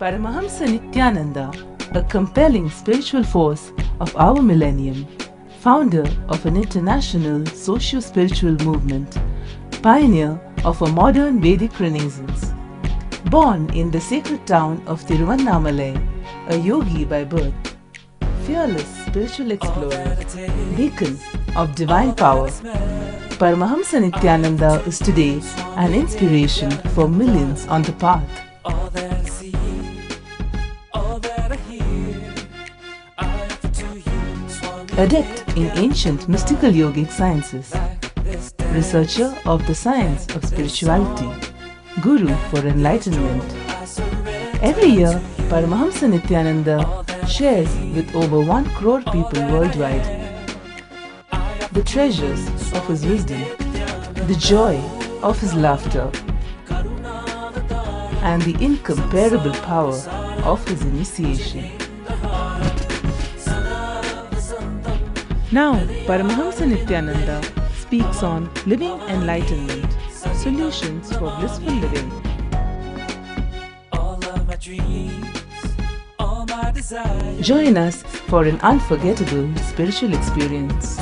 Paramahamsa Nityananda, a compelling spiritual force of our millennium, founder of an international socio-spiritual movement, pioneer of a modern Vedic Renaissance. Born in the sacred town of Tiruvannamalai, a yogi by birth, fearless spiritual explorer, beacon of divine power, Paramahamsa Nityananda is today an inspiration for millions on the path. Adept in ancient mystical yogic sciences, researcher of the science of spirituality, guru for enlightenment. Every year, Paramahamsa Nityananda shares with over 1 crore people worldwide the treasures of his wisdom, the joy of his laughter, and the incomparable power of his initiation. Now, Paramahamsa Nityananda speaks on living enlightenment, solutions for blissful living. Join us for an unforgettable spiritual experience.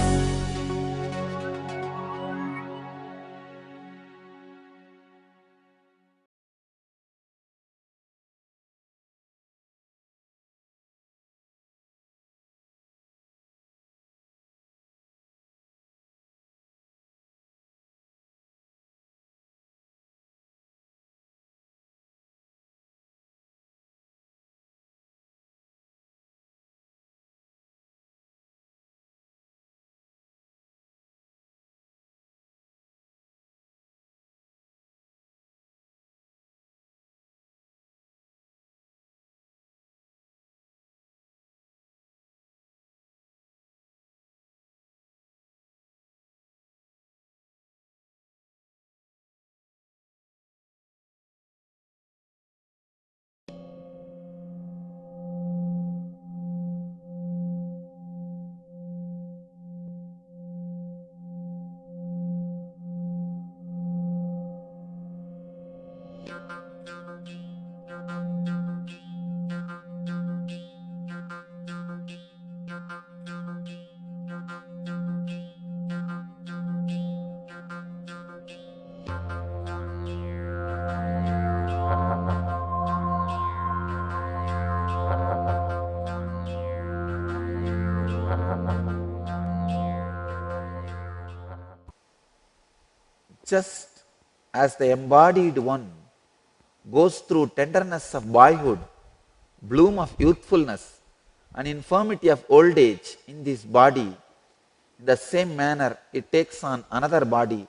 Just as the embodied one goes through tenderness of boyhood, bloom of youthfulness, and infirmity of old age in this body, in the same manner it takes on another body.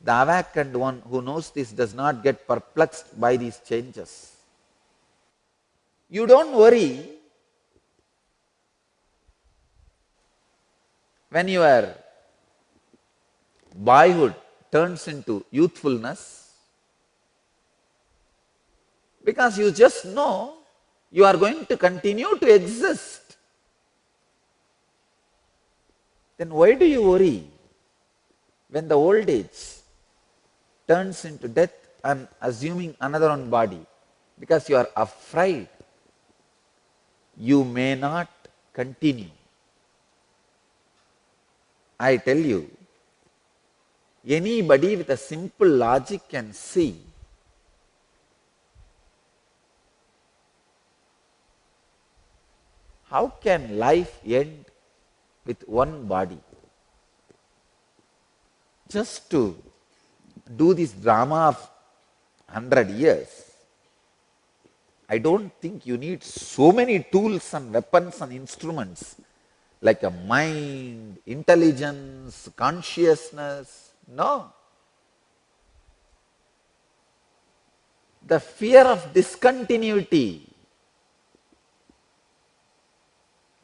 The awakened one who knows this does not get perplexed by these changes. You don't worry when your boyhood turns into youthfulness, because you just know you are going to continue to exist. Then why do you worry when the old age turns into death and assuming another one body? Because you are afraid you may not continue. I tell you, anybody with a simple logic can see how can life end with one body? Just to do this drama of 100 years, I don't think you need so many tools and weapons and instruments like a mind, intelligence, consciousness. No. The fear of discontinuity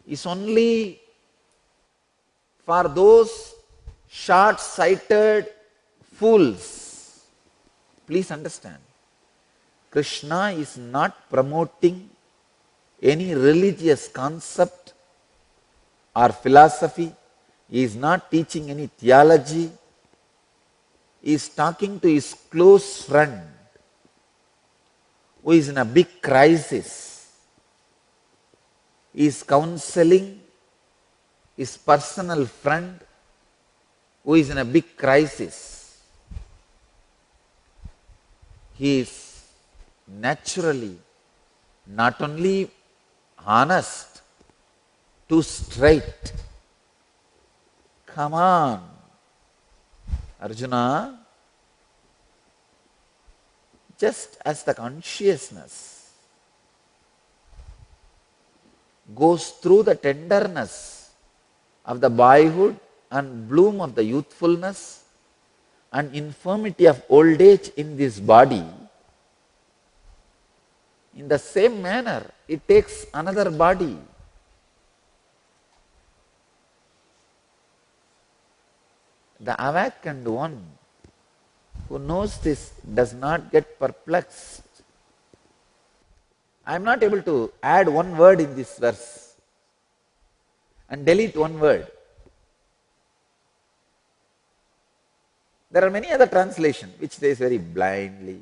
is only for those short-sighted fools. Please understand, Krishna is not promoting any religious concept or philosophy. He is not teaching any theology. He is talking to his close friend who is in a big crisis. is counseling his personal friend who is in a big crisis. He is naturally not only honest, too straight. Come on, Arjuna, just as the consciousness goes through the tenderness of the boyhood and bloom of the youthfulness and infirmity of old age in this body, in the same manner it takes another body. The awakened one who knows this does not get perplexed. I am not able to add one word in this verse and delete one word. There are many other translations which says very blindly,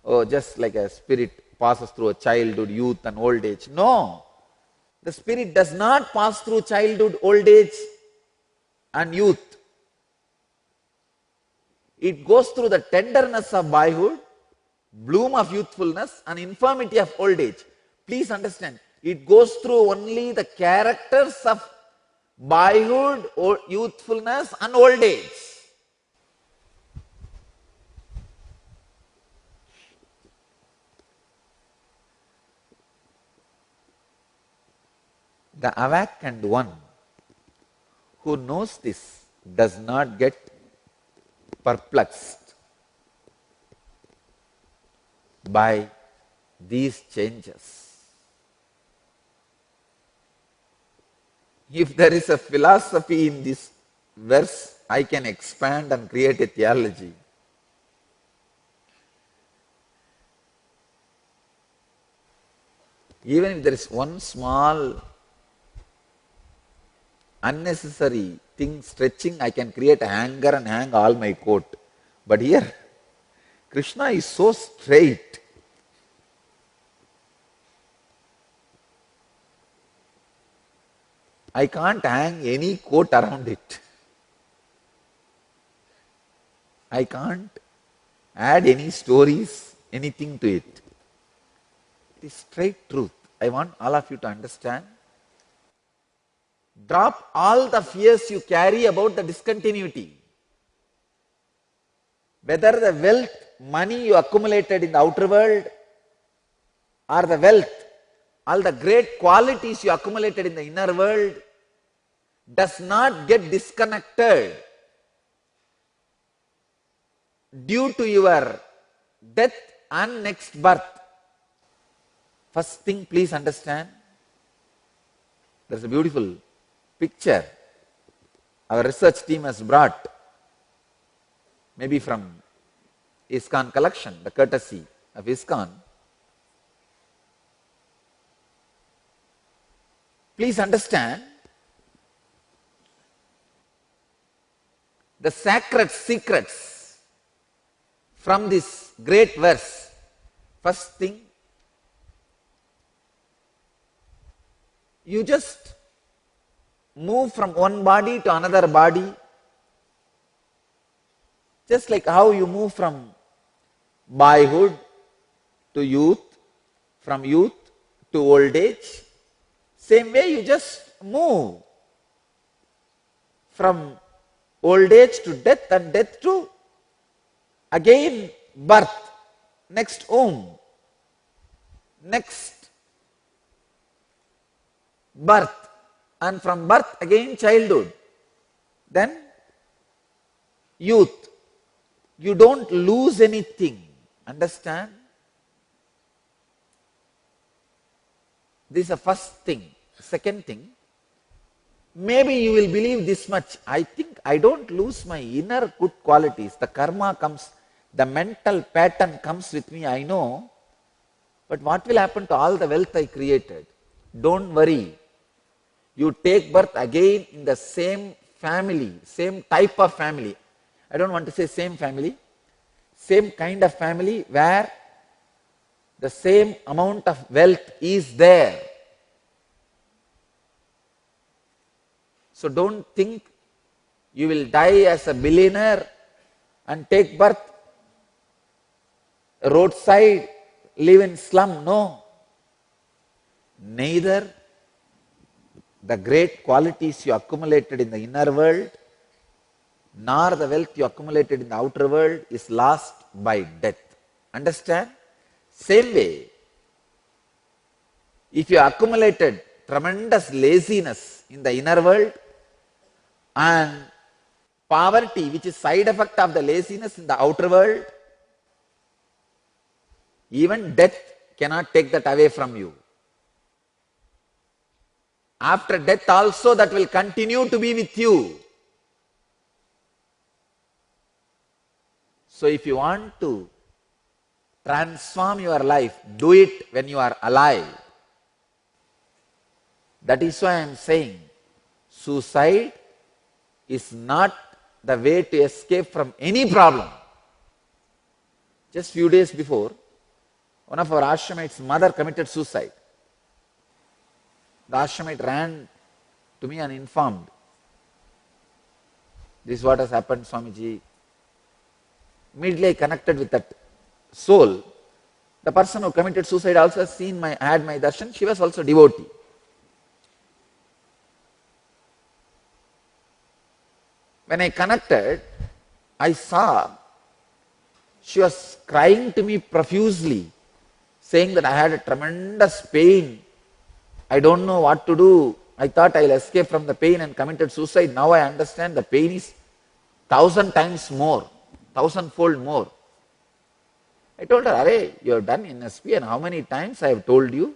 oh, just like a spirit passes through a childhood, youth and old age. No, the spirit does not pass through childhood, old age and youth. It goes through the tenderness of boyhood, bloom of youthfulness and infirmity of old age. Please understand, it goes through only the characters of boyhood, youthfulness and old age. The awakened one who knows this does not get perplexed by these changes. If there is a philosophy in this verse, I can expand and create a theology. Even if there is one small unnecessary thing stretching, I can create a hanger and hang all my coat. But here, Krishna is so straight. I can't hang any coat around it. I can't add any stories, anything to it. It is straight truth. I want all of you to understand. Drop all the fears you carry about the discontinuity. Whether the wealth, money you accumulated in the outer world, or the wealth, all the great qualities you accumulated in the inner world, does not get disconnected due to your death and next birth. First thing, please understand, there is a beautiful picture our research team has brought, maybe from ISKCON collection, the courtesy of ISKCON. Please understand the sacred secrets from this great verse. First thing, you just move from one body to another body, just like how you move from boyhood to youth, from youth to old age. Same way you just move from old age to death and death to again birth, next womb, next birth, and from birth again childhood, then youth. You don't lose anything. Understand? This is the first thing. Second thing, maybe you will believe this much. I think I don't lose my inner good qualities. The karma comes, the mental pattern comes with me, I know. But what will happen to all the wealth I created? Don't worry. You take birth again in the same family, same type of family. I don't want to say same family, same kind of family where the same amount of wealth is there. So don't think you will die as a billionaire and take birth roadside, live in slum. No. Neither the great qualities you accumulated in the inner world nor the wealth you accumulated in the outer world is lost by death. Understand? Same way, if you accumulated tremendous laziness in the inner world and poverty, which is side effect of the laziness in the outer world, even death cannot take that away from you. After death also that will continue to be with you. So if you want to transform your life, do it when you are alive. That is why I am saying suicide is not the way to escape from any problem. Just few days before, one of our ashramites' mother committed suicide. The ashramite ran to me and informed, this is what has happened, Swamiji. Immediately I connected with that soul. The person who committed suicide also has had my darshan. She was also devotee. When I connected, I saw she was crying to me profusely, saying that I had a tremendous pain. I don't know what to do. I thought I'll escape from the pain and committed suicide. Now I understand the pain is 1,000 times more, 1,000-fold more. I told her, Arey, you have done NSP and how many times I have told you?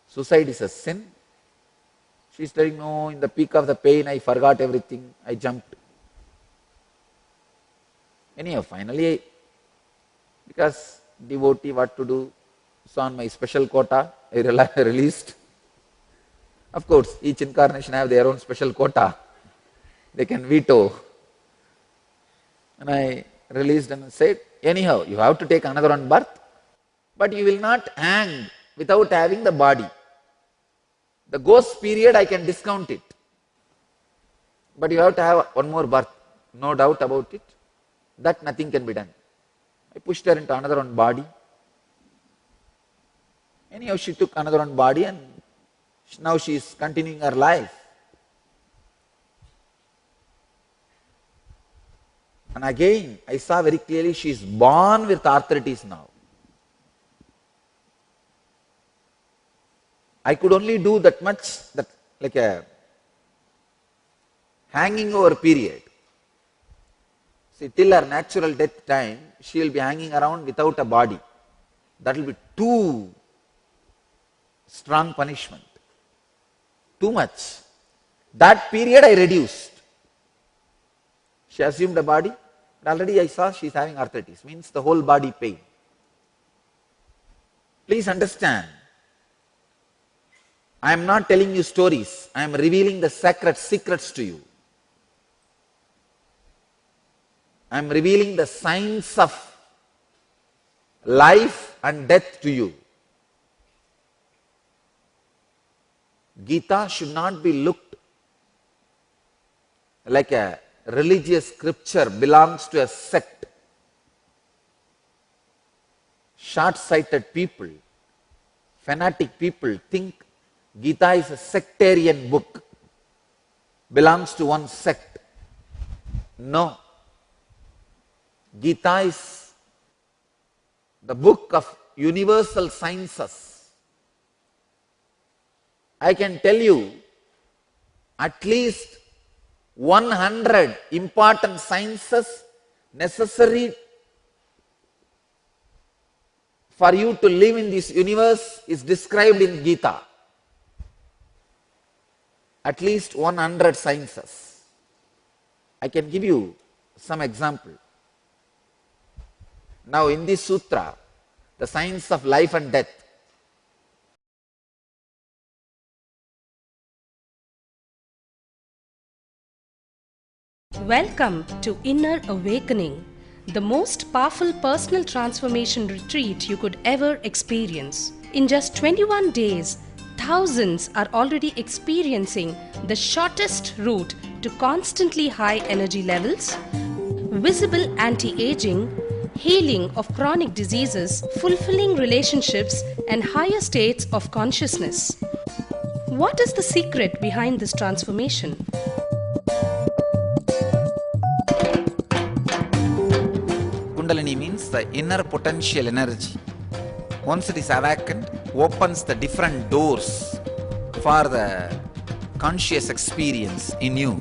Suicide is a sin. She's telling, no, in the peak of the pain I forgot everything. I jumped. Anyhow, finally, because devotee, what to do? So on my special quota, I released. Of course, each incarnation have their own special quota. They can veto. And I released and said, anyhow, you have to take another one birth, but you will not hang without having the body. The ghost period, I can discount it. But you have to have one more birth. No doubt about it. That nothing can be done. I pushed her into another one body. Anyhow, she took another one body and now she is continuing her life. And again, I saw very clearly she is born with arthritis now. I could only do that much, that like a hanging over period. See, till her natural death time, she will be hanging around without a body. That will be too strong punishment. Too much. That period I reduced. She assumed a body. Already I saw she is having arthritis, means the whole body pain. Please understand, I am not telling you stories, I am revealing the sacred secrets to you. I am revealing the science of life and death to you. Gita should not be looked like a religious scripture, belongs to a sect. Short-sighted people, fanatic people think Gita is a sectarian book, belongs to one sect. No. Gita is the book of universal sciences. I can tell you at least 100 important sciences necessary for you to live in this universe is described in Gita. At least 100 sciences. I can give you some example. Now in this sutra, the science of life and death, Welcome to Inner Awakening, the most powerful personal transformation retreat you could ever experience. In just 21 days, thousands are already experiencing the shortest route to constantly high energy levels, visible anti-aging, healing of chronic diseases, fulfilling relationships, and higher states of consciousness. What is the secret behind this transformation? Kundalini means the inner potential energy. Once it is awakened, opens the different doors for the conscious experience in you.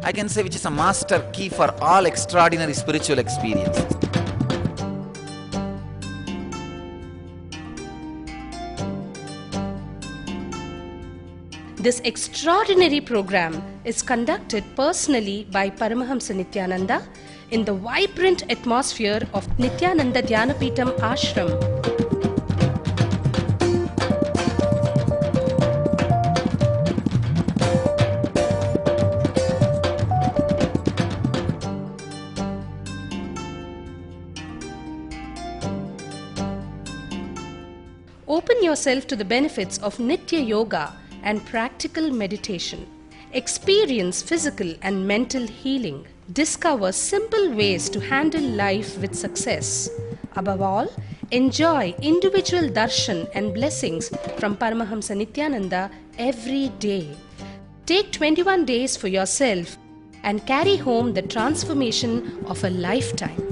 I can say which is a master key for all extraordinary spiritual experiences. This extraordinary program is conducted personally by Paramahamsa Nityananda in the vibrant atmosphere of Nityananda Dhyanapitham Ashram. Open yourself to the benefits of Nitya Yoga and practical meditation. Experience physical and mental healing. Discover simple ways to handle life with success. Above all, enjoy individual darshan and blessings from Paramahamsa Nityananda every day. Take 21 days for yourself and carry home the transformation of a lifetime.